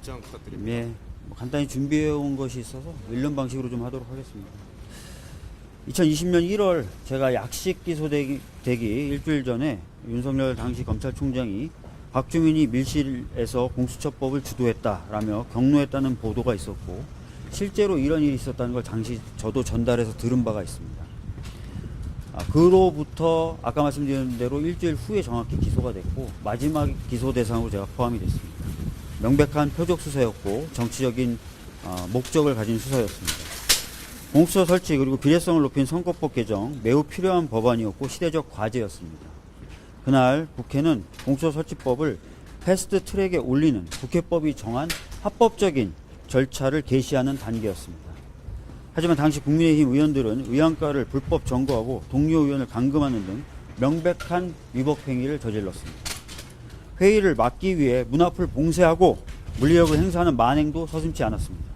입장 부탁드립니다. 네, 뭐 간단히 준비해 온 것이 있어서 일련 방식으로 좀 하도록 하겠습니다. 2020년 1월 제가 약식 기소되기 일주일 전에 윤석열 당시 검찰총장이 박주민이 밀실에서 공수처법을 주도했다라며 경로했다는 보도가 있었고, 실제로 이런 일이 있었다는 걸 당시 저도 전달해서 들은 바가 있습니다. 그로부터 아까 말씀드린 대로 일주일 후에 정확히 기소가 됐고, 마지막 기소 대상으로 제가 포함이 됐습니다. 명백한 표적 수사였고 정치적인 목적을 가진 수사였습니다. 공수처 설치 그리고 비례성을 높인 선거법 개정, 매우 필요한 법안이었고 시대적 과제였습니다. 그날 국회는 공수처 설치법을 패스트 트랙에 올리는 국회법이 정한 합법적인 절차를 개시하는 단계였습니다. 하지만 당시 국민의힘 의원들은 의안가를 불법 점거하고 동료 의원을 감금하는 등 명백한 위법 행위를 저질렀습니다. 회의를 막기 위해 문 앞을 봉쇄하고 물리력을 행사하는 만행도 서슴지 않았습니다.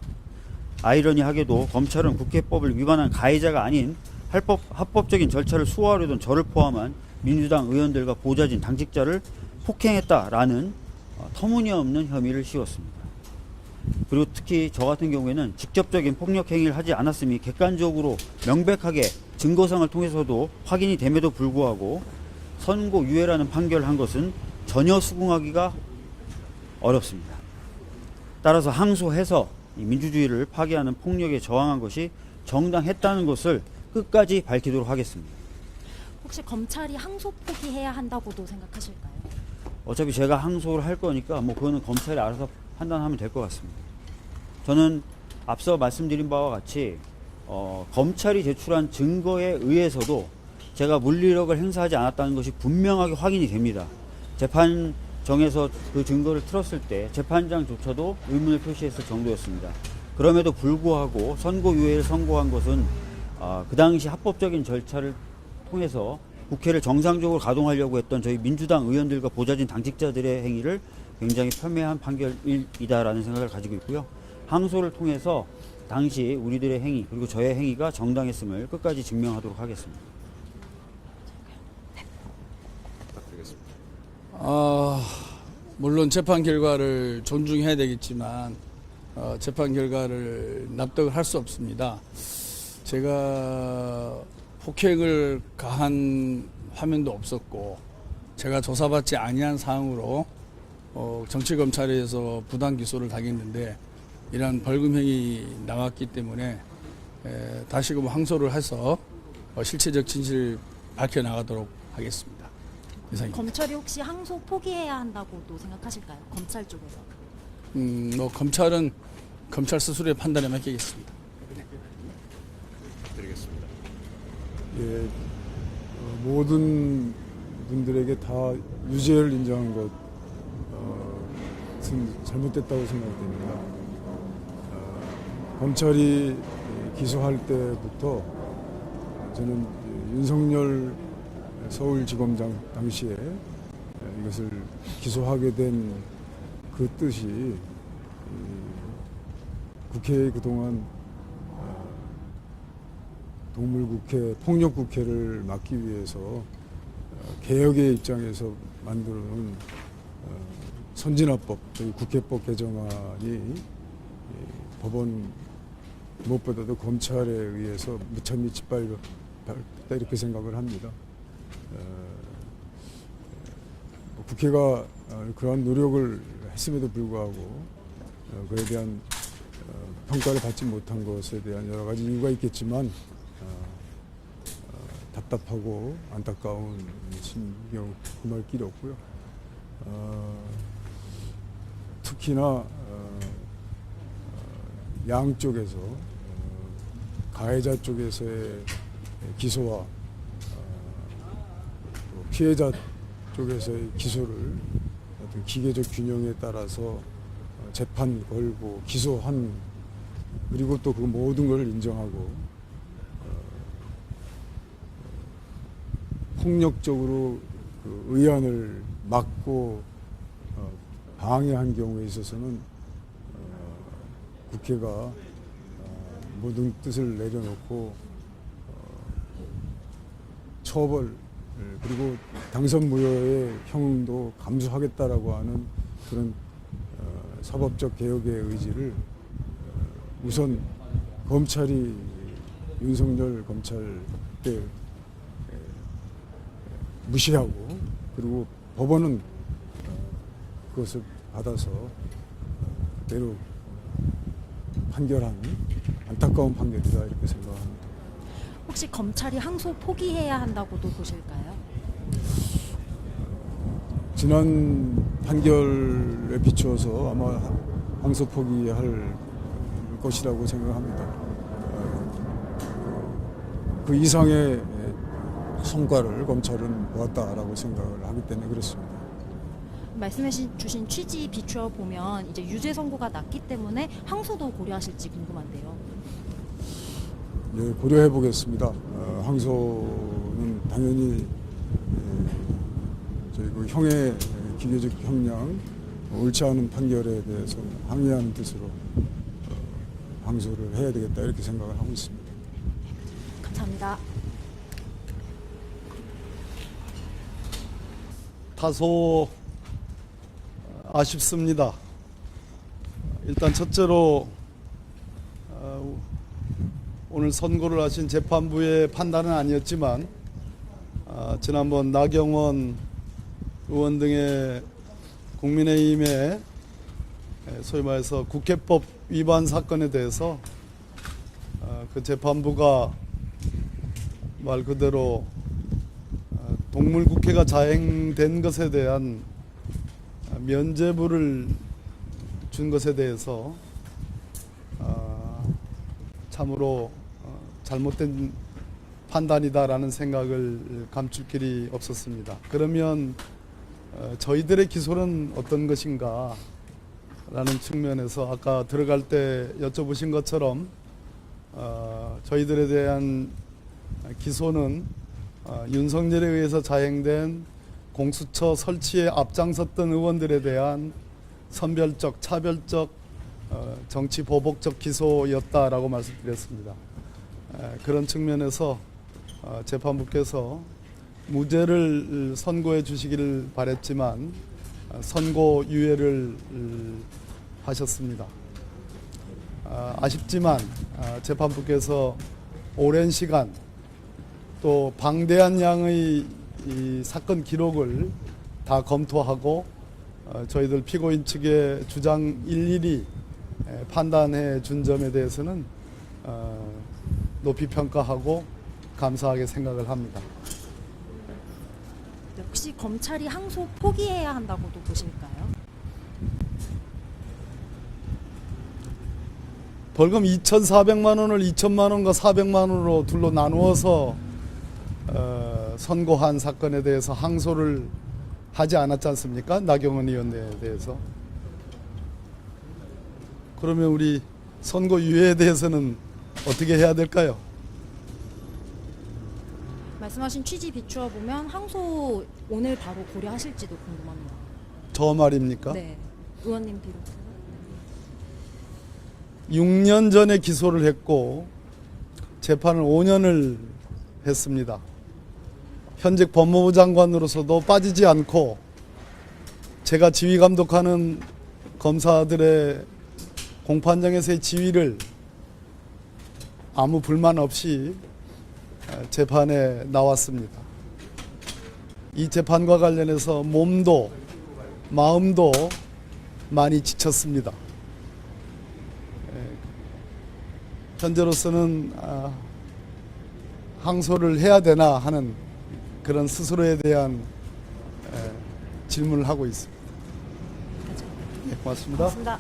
아이러니하게도 검찰은 국회법을 위반한 가해자가 아닌 합법적인 절차를 수호하려던 저를 포함한 민주당 의원들과 보좌진, 당직자를 폭행했다라는 터무니없는 혐의를 씌웠습니다. 그리고 특히 저 같은 경우에는 직접적인 폭력 행위를 하지 않았음이 객관적으로 명백하게 증거상을 통해서도 확인이 됨에도 불구하고 선고유예라는 판결을 한 것은 전혀 수긍하기가 어렵습니다. 따라서 항소해서 이 민주주의를 파괴하는 폭력에 저항한 것이 정당했다는 것을 끝까지 밝히도록 하겠습니다. 혹시 검찰이 항소 포기해야 한다고도 생각하실까요? 어차피 제가 항소를 할 거니까 뭐 그거는 검찰이 알아서 판단하면 될 것 같습니다. 저는 앞서 말씀드린 바와 같이 검찰이 제출한 증거에 의해서도 제가 물리력을 행사하지 않았다는 것이 분명하게 확인이 됩니다. 재판정에서 그 증거를 틀었을 때 재판장조차도 의문을 표시했을 정도였습니다. 그럼에도 불구하고 선고유예를 선고한 것은 그 당시 합법적인 절차를 통해서 국회를 정상적으로 가동하려고 했던 저희 민주당 의원들과 보좌진 당직자들의 행위를 굉장히 폄훼한 판결이다라는 생각을 가지고 있고요. 항소를 통해서 당시 우리들의 행위 그리고 저의 행위가 정당했음을 끝까지 증명하도록 하겠습니다. 부탁드리겠습니다. 물론 재판 결과를 존중해야 되겠지만 재판 결과를 납득을 할 수 없습니다. 제가 폭행을 가한 화면도 없었고 제가 조사받지 아니한 사항으로 정치검찰에서 부당 기소를 당했는데 이러한 벌금형이 나왔기 때문에 다시금 항소를 해서 실체적 진실을 밝혀나가도록 하겠습니다. 이상입니다. 검찰이 혹시 항소 포기해야 한다고도 생각하실까요? 검찰 쪽에서. 검찰은 검찰 스스로의 판단에 맡기겠습니다. 드리겠습니다. 예, 모든 분들에게 다 유죄를 인정한 것은 잘못됐다고 생각됩니다. 검찰이 기소할 때부터 저는 윤석열 서울지검장 당시에 이것을 기소하게 된 그 뜻이 국회에 그동안 동물국회, 폭력국회를 막기 위해서 개혁의 입장에서 만들어놓은 선진화법, 국회법 개정안이 법원 무엇보다도 검찰에 의해서 무참히 짓밟혔다 이렇게 생각을 합니다. 국회가 그러한 노력을 했음에도 불구하고 그에 대한 평가를 받지 못한 것에 대한 여러 가지 이유가 있겠지만 답답하고 안타까운 심경 금할 길이 없고요. 특히나 양쪽에서 가해자 쪽에서의 기소와 피해자 쪽에서의 기소를 어떤 기계적 균형에 따라서 재판 걸고 기소한, 그리고 또 그 모든 걸 인정하고 폭력적으로 그 의안을 막고 방해한 경우에 있어서는 국회가 모든 뜻을 내려놓고 처벌 그리고 당선 무효의 형도 감수하겠다라고 하는 그런 사법적 개혁의 의지를 우선 검찰이 윤석열 검찰에 무시하고 그리고 법원은 그것을 받아서 대로 판결한 안타까운 판결이다 이렇게 생각합니다. 혹시 검찰이 항소 포기해야 한다고도 보실까요? 지난 판결에 비추어서 아마 항소 포기할 것이라고 생각합니다. 그 이상의 성과를 검찰은 보았다라고 생각을 하기 때문에 그렇습니다. 말씀해 주신 취지 비추어 보면 이제 유죄 선고가 났기 때문에 항소도 고려하실지 궁금한데요. 예, 고려해 보겠습니다. 항소는 당연히 저희 그 형의 기계적 형량 옳지 않은 판결에 대해서 항의하는 뜻으로 항소를 해야 되겠다 이렇게 생각을 하고 있습니다. 감사합니다. 다소 아쉽습니다. 일단 첫째로 오늘 선고를 하신 재판부의 판단은 아니었지만 지난번 나경원 의원 등의 국민의힘의 소위 말해서 국회법 위반 사건에 대해서 그 재판부가 말 그대로 동물국회가 자행된 것에 대한 면죄부를 준 것에 대해서 참으로 잘못된 판단이다라는 생각을 감출 길이 없었습니다. 그러면 저희들의 기소는 어떤 것인가 라는 측면에서 아까 들어갈 때 여쭤보신 것처럼 저희들에 대한 기소는 윤석열에 의해서 자행된 공수처 설치에 앞장섰던 의원들에 대한 선별적, 차별적, 정치 보복적 기소였다라고 말씀드렸습니다. 그런 측면에서 재판부께서 무죄를 선고해 주시기를 바랬지만 선고 유예를 하셨습니다. 아쉽지만 재판부께서 오랜 시간 또 방대한 양의 이 사건 기록을 다 검토하고 저희들 피고인 측의 주장 일일이 판단해 준 점에 대해서는 높이 평가하고 감사하게 생각을 합니다. 혹시 검찰이 항소 포기해야 한다고도 보실까요? 벌금 2,400만 원을 2천만 원과 400만 원으로 둘로 나누어서 선고한 사건에 대해서 항소를 하지 않았지 않습니까? 나경원 의원에 대해서. 그러면 우리 선고 유예에 대해서는 어떻게 해야 될까요? 말씀하신 취지 비추어 보면 항소 오늘 바로 고려하실지도 궁금합니다. 저 말입니까? 네, 의원님 비롯해서. 6년 전에 기소를 했고 재판을 5년을 했습니다. 현직 법무부 장관으로서도 빠지지 않고 제가 지휘 감독하는 검사들의 공판장에서의 지휘를 아무 불만 없이 재판에 나왔습니다. 이 재판과 관련해서 몸도 마음도 많이 지쳤습니다. 현재로서는 항소를 해야 되나 하는 그런 스스로에 대한 질문을 하고 있습니다. 네, 고맙습니다. 고맙습니다.